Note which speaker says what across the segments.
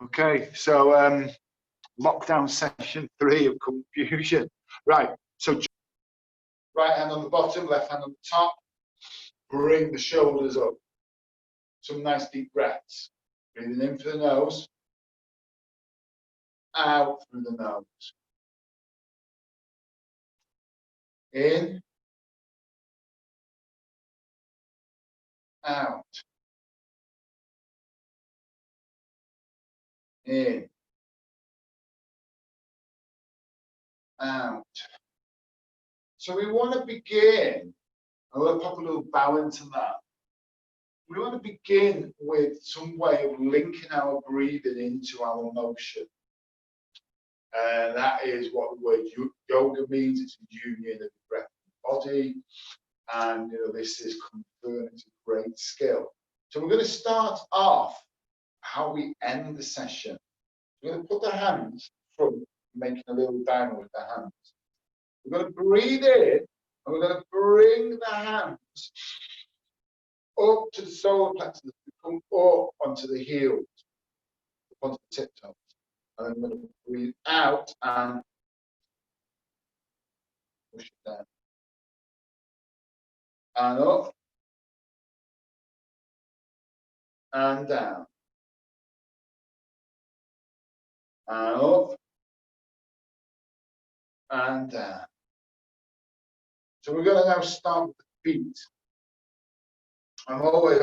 Speaker 1: Okay, so lockdown session 3 of confusion. Right, so right hand on the bottom, left hand on the top. Bring the shoulders up. Some nice deep breaths. Breathing in through the nose, out through the nose. In, out. In, out. So we want to begin, I'm going to pop a little bow into that. We want to begin with some way of linking our breathing into our motion. And that is what the word yoga means. It's a union of the breath and the body. And this is conferring a great skill. So we're going to start off how we end the session. We're going to put the hands front, making a little diamond with the hands. We're going to breathe in, and we're going to bring the hands up to the solar plexus, come up onto the heels, up onto the tiptoes. And then we're going to breathe out and push it down. And up. And down. And up. And down. So we're going to now start with the feet. I've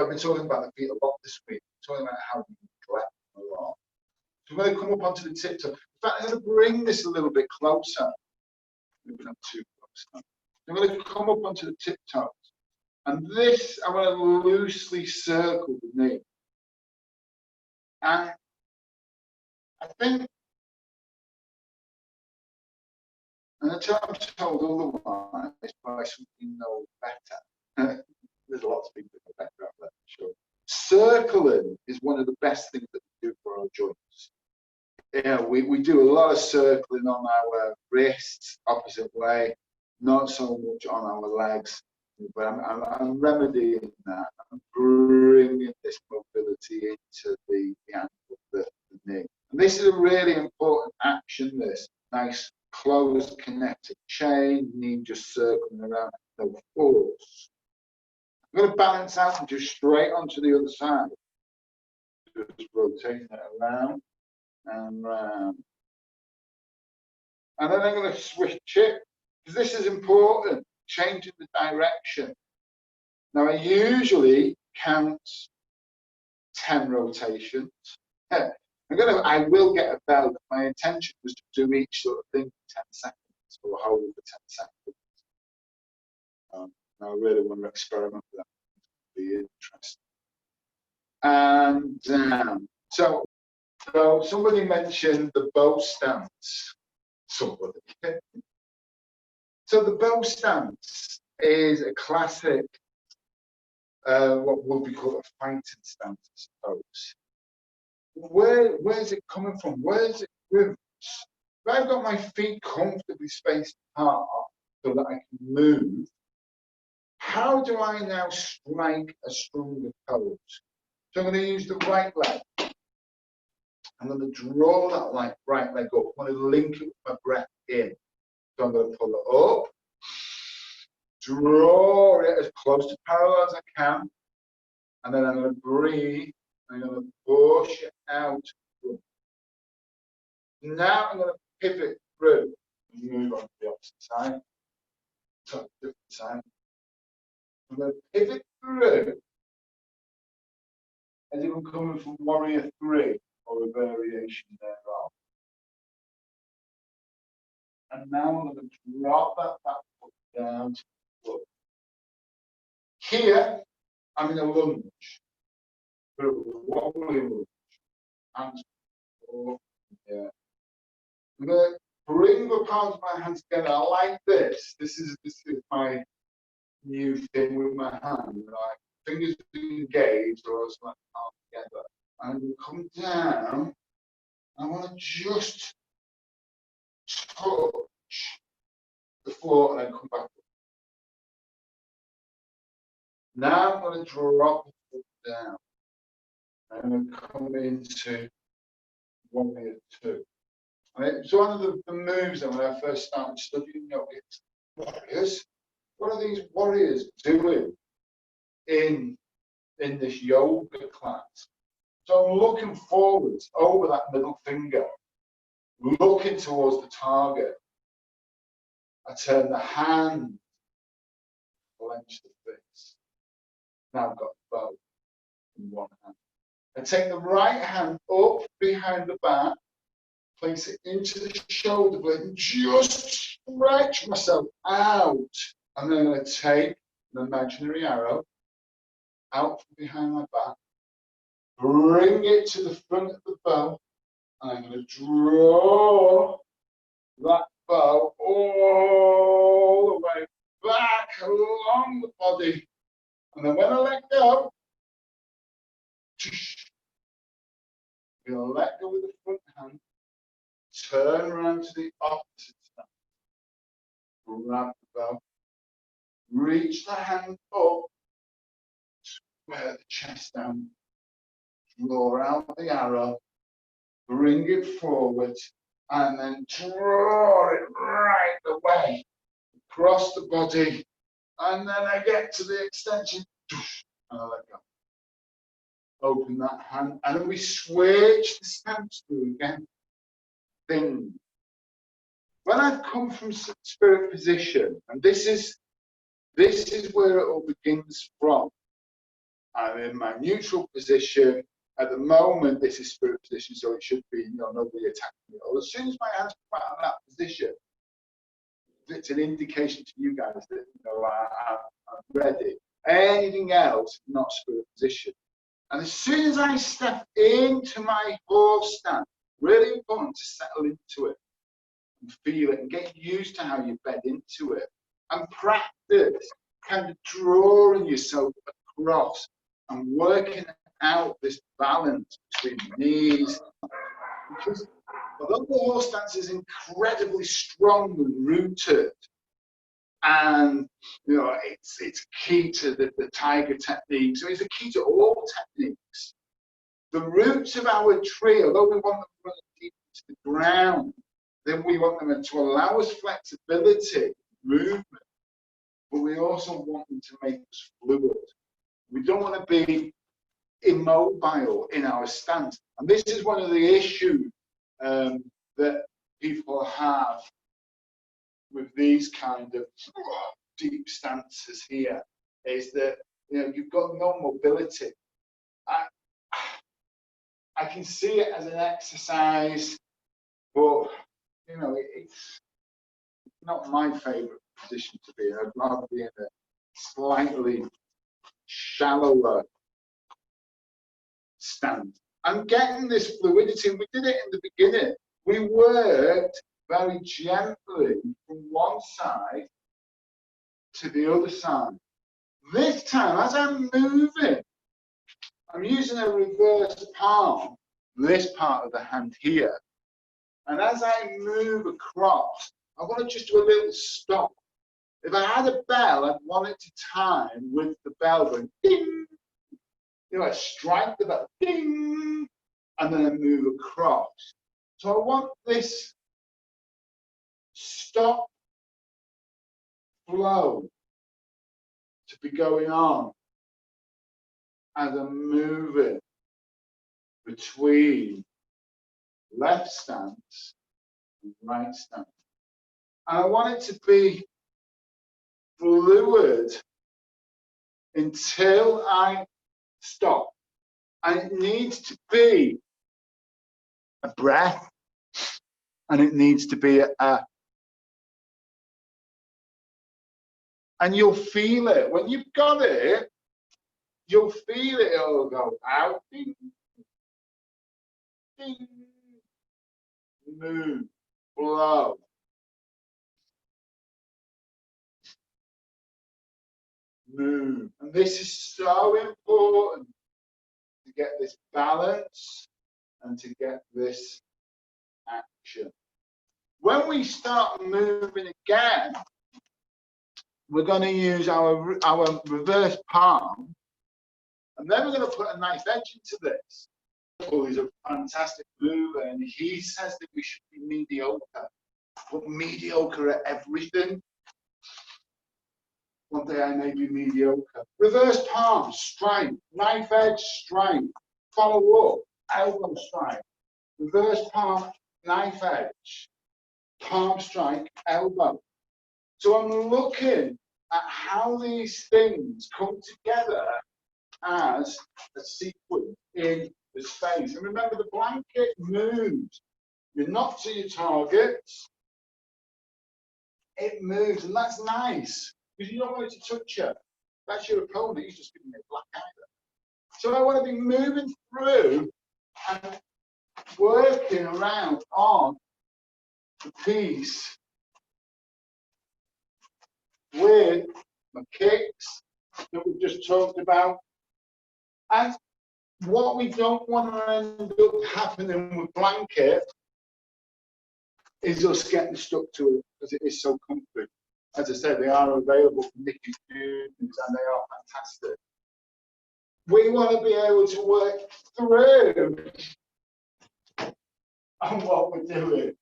Speaker 1: been talking about the feet a lot this week. I'm talking about how we neglect them a lot. So we're going to come up onto the tiptoe. In fact, I'm going to bring this a little bit closer. Maybe not too close. I'm going to come up onto the tiptoes. And this, I'm going to loosely circle the knee. And I think, and until I'm told otherwise by something you know better, there's lots of people who know better, I'm sure. Circling is one of the best things that we do for our joints. Yeah, we do a lot of circling on our wrists, opposite way, not so much on our legs. But I'm remedying that. I'm bringing this mobility into the ankle, the knee. And this is a really important action, this. Nice, closed, connected chain, knee just circling around, no force. I'm going to balance out and just straight onto the other side. Just rotating it around and round. And then I'm going to switch it, because this is important, changing the direction. Now, I usually count 10 rotations. I will get a bell, but my intention was to do each sort of thing for 10 seconds, or hold for 10 seconds. I really want to experiment with that. It'll be interesting. And so somebody mentioned the bow stance. Somebody. So the bow stance is a classic, what would be called a fighting stance, I suppose. Where's it coming from? Where's it roots? If I've got my feet comfortably spaced apart so that I can move, how do I now strike a stronger pose? So I'm going to use the right leg. I'm going to draw that right leg up. I'm going to link it with my breath in. So I'm going to pull it up, draw it as close to parallel as I can, and then I'm going to breathe. I'm going to push it out. Now I'm going to pivot through and move on to the opposite side. So different side. I'm going to pivot through as if I'm coming from warrior 3 or a variation thereof. And now I'm going to drop that back foot down to the floor. Here, I'm in a lunge. Wobbly lunge. Hands forward. Yeah. I'm going to bring the palms of my hands together like this. This is my new thing with my hand. Like fingers engaged, or else my palms together. And I'm going to come down. I want to just touch the floor and then come back up. Now I'm going to drop the foot down. I'm going to come into warrior 2. And it was one of the moves that when I first started studying warriors, what are these warriors doing in this yoga class? So I'm looking forwards over that middle finger, looking towards the target. I turn the hand, clench the fist. Now I've got the bow in one hand. I take the right hand up behind the back, place it into the shoulder blade, and just stretch myself out. And then I'm going to take an imaginary arrow out from behind my back, bring it to the front of the bow, and I'm going to draw that bow all the way back along the body. And then when I let go, I'm going to let go with the front hand, turn around to the opposite side, grab the bow, reach the hand up, square the chest down, draw out the arrow, bring it forward, and then draw it right away across the body. And then I get to the extension, and I let go. Open that hand, and then we switch the stance through again. Then, when I've come from spirit position, and this is where it all begins from. I'm in my neutral position. At the moment, this is spirit position, so it should be, nobody attacking me. Or as soon as my hands come out of that position, it's an indication to you guys that I'm ready. Anything else, not spirit position. And as soon as I step into my horse stance, really important to settle into it and feel it and get used to how you bed into it and practice kind of drawing yourself across and working out this balance between the knees. Because although the horse stance is incredibly strong and rooted, and it's key to the tiger technique, so it's a key to all techniques. The roots of our tree, although we want them running deep into the ground, then we want them to allow us flexibility, movement, but we also want them to make us fluid. We don't want to be immobile in our stance. And this is one of the issues that people have with these kind of deep stances here, is that you've got no mobility. I can see it as an exercise, but it's not my favorite position to be in. I'd rather be in a slightly shallower stance. I'm getting this fluidity. We did it in the beginning. We worked very gently from one side to the other side. This time, as I'm moving, I'm using a reverse palm, this part of the hand here. And as I move across, I want to just do a little stop. If I had a bell, I'd want it to time with the bell going ding. I strike the bell, ding, and then I move across. So I want this stop flow to be going on as I'm moving between left stance and right stance. And I want it to be fluid until I stop. And it needs to be a breath, and it needs to be and you'll feel it. When you've got it, you'll feel it. It'll go out, ding, ding, move, blow. Move. And this is so important to get this balance and to get this action. When we start moving again, we're going to use our reverse palm, and then we're going to put a nice edge into this. is a fantastic mover, and he says that we should be mediocre, but mediocre at everything. One day I may be mediocre. Reverse palm, strike, knife edge, strike, follow up, elbow strike, reverse palm, knife edge, palm strike, elbow. So I'm looking at how these things come together as a sequence in the space. And remember, the blanket moves. You're not to your targets. It moves, and that's nice, because you don't want it to touch you. That's your opponent. He's just giving you a black eye. So I want to be moving through and working around on the piece with my kicks that we've just talked about. And what we don't want to end up happening with blanket is us getting stuck to it because it is so comfy. As I said, they are available for Nicky students and they are fantastic. We want to be able to work through on what we're doing.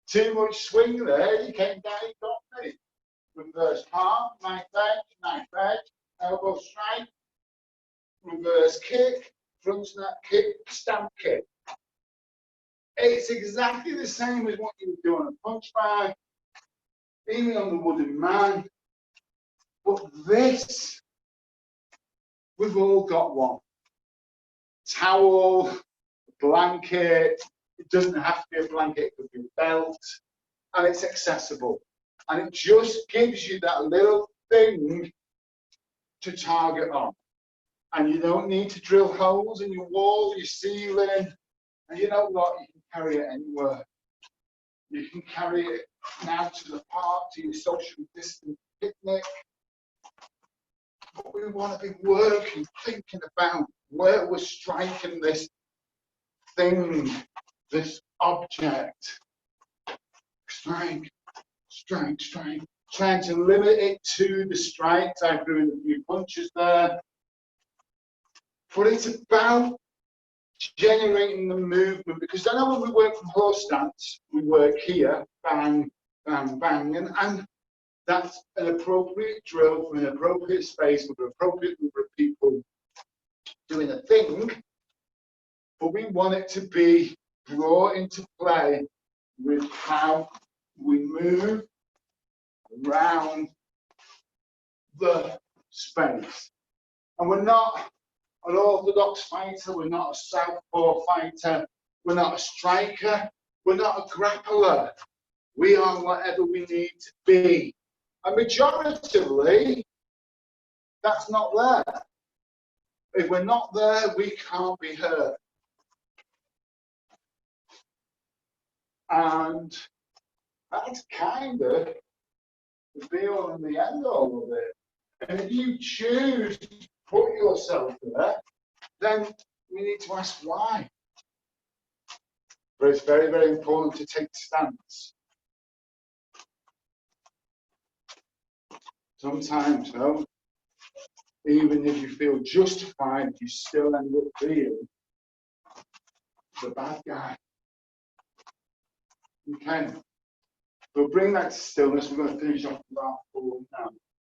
Speaker 1: Too much swing there, you came down, you got me. Reverse palm, knife edge, elbow strike, reverse kick, front snap kick, stamp kick. It's exactly the same as what you would do on a punch bag, even on the wooden man. But this, we've all got one. Towel, blanket, it doesn't have to be a blanket, it could be a belt, and it's accessible. And it just gives you that little thing to target on. And you don't need to drill holes in your wall, your ceiling. And you know what? You can carry it anywhere. You can carry it now to the park, to your social distance picnic. But we want to be working, thinking about where we're striking this thing, this object. Strike, strike, strike. Trying to limit it to the strikes. I threw in a few punches there. But it's about generating the movement, because I know when we work from horse stance, we work here, bang, bang, bang, and that's an appropriate drill for an appropriate space with an appropriate number of people doing a thing, but we want it to be brought into play with how we move around the space. And we're not an orthodox fighter, we're not a southpaw fighter, we're not a striker, we're not a grappler. We are whatever we need to be. And majoritively, that's not there. If we're not there, we can't be hurt. And that's kind of the be-all and the end-all of it. And if you choose to put yourself there, then we need to ask why. But it's very, very important to take a stance. Sometimes, though, even if you feel justified, you still end up being the bad guy. Okay. We'll bring that to stillness. We're going to finish off with our 4 now.